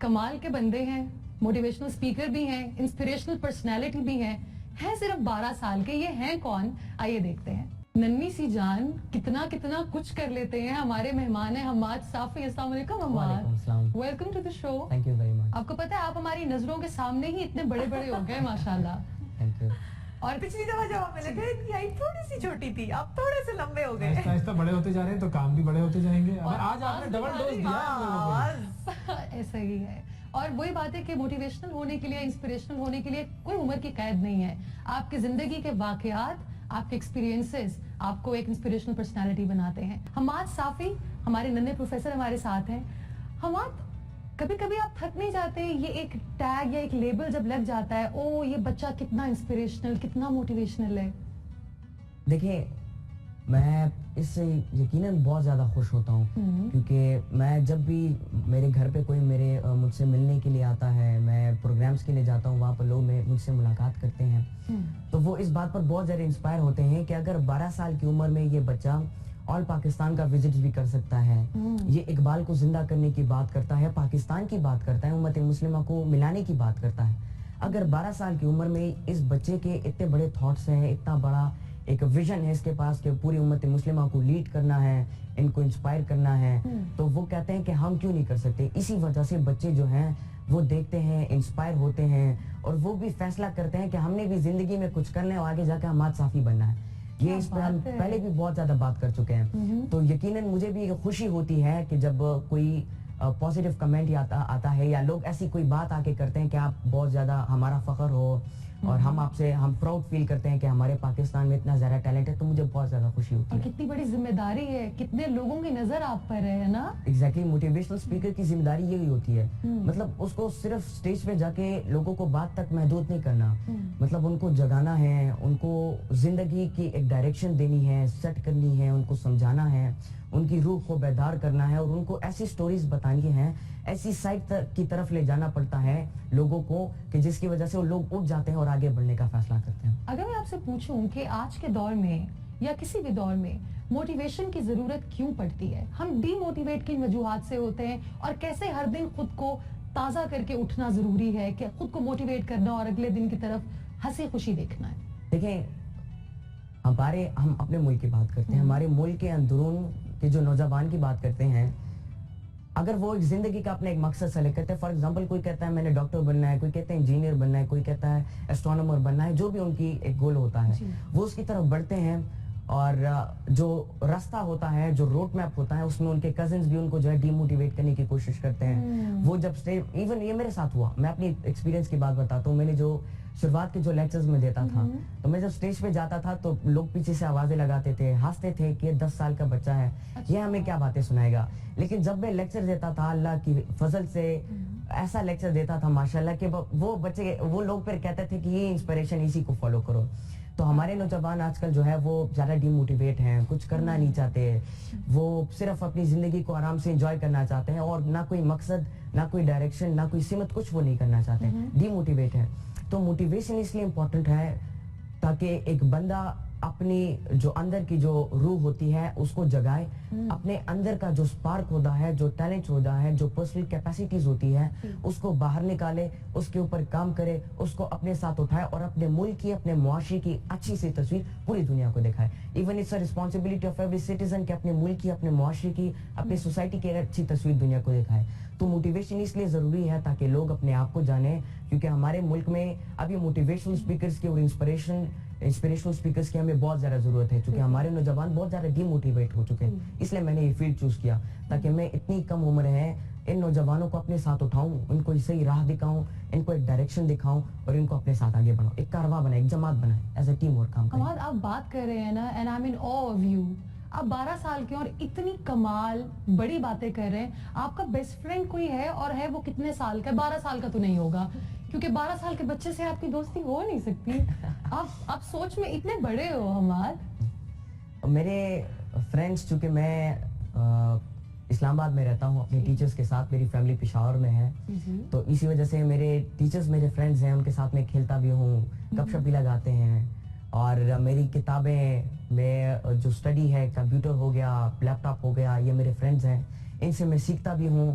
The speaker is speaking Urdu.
کمال کے بندے ہیں, موٹیویشنل اسپیکر بھی ہیں, انسپریشنل پرسنالٹی بھی ہیں صرف 12 سال کے. یہ ہیں کون؟ آئیے دیکھتے ہیں. ننھی سی جان کتنا کچھ کر لیتے ہیں. ہمارے مہمان ہیں حماد صافی. السلام علیکم Hammad, welcome to the show. Thank you very much. آپ کو پتا ہے آپ ہماری نظروں کے سامنے ہی اتنے بڑے ہو گئے ماشاءاللہ. Thank you. اور پچھلی دفعہ جب ہمیں لگا کہ ہائٹ تھوڑی سی چھوٹی تھی, اب تھوڑے سے لمبے ہو گئے. آہستہ بڑے ہوتے جا رہے ہیں تو کام بھی بڑے ہوتے جائیں گے. آج آپ نے ڈبل ڈوز دیا ہم لوگوں کو. ایسا ہی ہے. اور وہی بات ہے کہ موٹیویشنل ہونے کے لیے, انسپریشنل ہونے کے لیے کوئی عمر کی قید نہیں ہے. آپ کی زندگی کے واقعات, آپ کے ایکسپیرینسز آپ کو ایک انسپریشنل پرسنالٹی بناتے ہیں. حماد صافی ہمارے ننھے پروفیسر ہمارے ساتھ ہیں. حماد, کبھی آپ تھک نہیں جاتے؟ یہ ایک ٹیگ یا ایک لیبل جب لگ جاتا ہے, او یہ بچہ کتنا انسپریشنل, کتنا موٹیویشنل ہے. دیکھیں, میں اس سے یقیناً بہت زیادہ خوش ہوتا ہوں, کیونکہ میں جب بھی میرے گھر پہ کوئی مجھ سے ملنے کے لیے آتا ہے, میں پروگرامز کے لیے جاتا ہوں, وہاں پر لوگ مجھ سے ملاقات کرتے ہیں, تو وہ اس بات پر بہت زیادہ انسپائر ہوتے ہیں کہ اگر 12 سال کی عمر میں یہ بچہ آل پاکستان کا وزٹ بھی کر سکتا ہے, یہ اقبال کو زندہ کرنے کی بات کرتا ہے, پاکستان کی بات کرتا ہے, امت مسلمہ کو ملانے کی بات کرتا ہے. اگر 12 سال کی عمر میں اس بچے کے اتنے بڑے تھاٹس ہیں, اتنا بڑا ایک ویژن ہے اس کے پاس کہ پوری امت مسلمہ کو لیڈ کرنا ہے, ان کو انسپائر کرنا ہے, تو وہ کہتے ہیں کہ ہم کیوں نہیں کر سکتے. اسی وجہ سے بچے جو ہیں وہ دیکھتے ہیں, انسپائر ہوتے ہیں, اور وہ بھی فیصلہ کرتے ہیں کہ ہم نے بھی زندگی میں کچھ کرنا ہے اور آگے جا کے حماد صافی بننا ہے. یہ اس پر ہم پہلے بھی بہت زیادہ بات کر چکے ہیں. تو یقیناً مجھے بھی خوشی ہوتی ہے کہ جب کوئی پازیٹیو کمنٹ آتا ہے, یا لوگ ایسی کوئی بات آ کے کرتے ہیں کہ آپ بہت زیادہ ہمارا فخر ہو, اور ہم پراؤڈ فیل کرتے ہیں کہ ہمارے پاکستان میں اتنا زیادہ ٹیلنٹ ہے, تو مجھے بہت زیادہ خوشی ہوتی ہے. اور کتنی بڑی ذمہ داری ہے, کتنے لوگوں کی نظر آپ پر ہے نا. ایگزیکٹلی, موٹیویشنل اسپیکر کی ذمہ داری یہی ہوتی ہے. مطلب اس کو صرف اسٹیج پہ جا کے لوگوں کو بات تک محدود نہیں کرنا, مطلب ان کو جگانا ہے, ان کو زندگی کی ایک ڈائریکشن دینی ہے, سیٹ کرنی ہے, ان کو سمجھانا ہے, ان کی روح کو بیدار کرنا ہے, اور ان کو ایسی سٹوریز بتانی ہیں, ایسی سائٹ کی طرف لے جانا پڑتا ہے لوگوں کو کہ جس کی وجہ سے وہ لوگ اٹھ جاتے ہیں اور آگے بڑھنے کا فیصلہ کرتے ہیں. اگر میں آپ سے پوچھوں کہ آج کے دور میں یا کسی بھی دور میں موٹیویشن کی ضرورت کیوں پڑتی ہے, ہم ڈی موٹیویٹ کن وجوہات سے ہوتے ہیں, اور کیسے ہر دن خود کو تازہ کر کے اٹھنا ضروری ہے, کہ خود کو موٹیویٹ کرنا اور اگلے دن کی طرف ہنسی خوشی دیکھنا ہے. دیکھیں, ہم اپنے ملک کی بات کرتے ہیں, ہمارے ملک کے اندرون کے جو نوجوان کی بات کرتے ہیں, اگر وہ ایک زندگی کا اپنے ایک مقصد سلیکٹ کرتے ہیں, فار ایگزامپل کوئی کہتا ہے میں نے ڈاکٹر بننا ہے, کوئی کہتا ہے انجینئر بننا ہے, کوئی کہتا ہے ایسٹرونومر بننا ہے, جو بھی ان کی ایک گول ہوتا ہے, وہ اس کی طرف بڑھتے ہیں, اور جو راستہ ہوتا ہے, جو روڈ میپ ہوتا ہے, اس میں ان کے کزنز بھی ان کو جو ہے ڈی موٹیویٹ کرنے کی کوشش کرتے ہیں. وہ جب ایون یہ میرے ساتھ ہوا, میں اپنی ایکسپیرینس کی بات بتاتا ہوں. میں نے جو شروعات کے جو لیکچرز میں دیتا تھا, تو میں جب سٹیج پہ جاتا تھا تو لوگ پیچھے سے آوازیں لگاتے تھے, ہنستے تھے کہ 10 سال کا بچہ ہے, یہ ہمیں کیا باتیں سنائے گا. لیکن جب میں لیکچر دیتا تھا, اللہ کی فضل سے ایسا لیکچر دیتا تھا ماشاءاللہ کہ وہ لوگ پھر کہتے تھے کہ یہ انسپریشن, اسی کو فالو کرو. تو ہمارے نوجوان آج کل جو ہے وہ زیادہ ڈی موٹیویٹ ہیں, کچھ کرنا نہیں چاہتے, وہ صرف اپنی زندگی کو آرام سے انجوائے کرنا چاہتے ہیں, اور نہ کوئی مقصد, نہ کوئی ڈائریکشن, نہ کوئی سمت, کچھ وہ نہیں کرنا چاہتے, ڈی موٹیویٹ ہے. تو موٹیویشن اس لیے امپورٹنٹ ہے تاکہ ایک بندہ اپنی جو اندر کی جو روح ہوتی ہے اس کو جگائے, اپنے اندر کا جو سپارک ہوتا ہے, جو ٹیلنٹ ہوتا ہے, جو پرسنل کیپیسٹیز ہوتی ہے, اس کو باہر نکالے, اس کے اوپر کام کرے, اس کو اپنے ساتھ اٹھائے, اور اپنے ملک کی, اپنے معاشرے کی اچھی سی تصویر پوری دنیا کو دکھائے. Even it's a responsibility of every citizen کہ اپنے ملک کی, اپنے معاشرے کی, اپنی سوسائٹی کی اچھی تصویر دنیا کو دکھائے. تو موٹیویشن اس لیے ضروری ہے تاکہ لوگ اپنے آپ کو جانیں, کیونکہ ہمارے ملک میں ابھی موٹیویشنل اسپیکرز کی اور انسپریشنل اسپیکرز کی ہمیں بہت زیادہ ضرورت ہے, کیونکہ ہمارے نوجوان بہت زیادہ ڈی موٹیویٹ ہو چکے ہیں. اس لیے میں نے یہ فیلڈ چوز کیا تاکہ میں اتنی کم عمر ہے ان نوجوانوں کو اپنے ساتھ اٹھاؤں, ان کو صحیح راہ دکھاؤں, ان کو ایک ڈائریکشن دکھاؤں, اور ان کو اپنے ساتھ آگے بڑھاؤں, ایک کارواں بنائیں, ایک جماعت بنائیں, ایز اے ٹیم ورک کام کریں. حماد, آپ بات کر رہے ہیں نا, and I am in awe of you. آپ 12 سال کے اور اتنی کمال بڑی باتیں کر رہے ہیں. آپ کا بیسٹ فرینڈ کوئی ہے, اور ہے وہ کتنے سال کا؟ 12 سال کا تو نہیں ہوگا, کیونکہ 12 سال کے بچے سے آپ کی دوستی ہو نہیں سکتی. آپ سوچ میں اتنے بڑے ہو حماد. میرے فرینڈس, چونکہ میں اسلام آباد میں رہتا ہوں اپنے ٹیچرز کے ساتھ, میری فیملی پشاور میں ہے, تو اسی وجہ سے میرے ٹیچرز میرے فرینڈز ہیں, ان کے ساتھ میں کھیلتا بھی ہوں, گپ شپ بھی لگاتے ہیں. اور میری کتابیں میں جو اسٹڈی ہے, کمپیوٹر ہو گیا, لیپ ٹاپ ہو گیا, یہ میرے فرینڈز ہیں, ان سے میں سیکھتا بھی ہوں.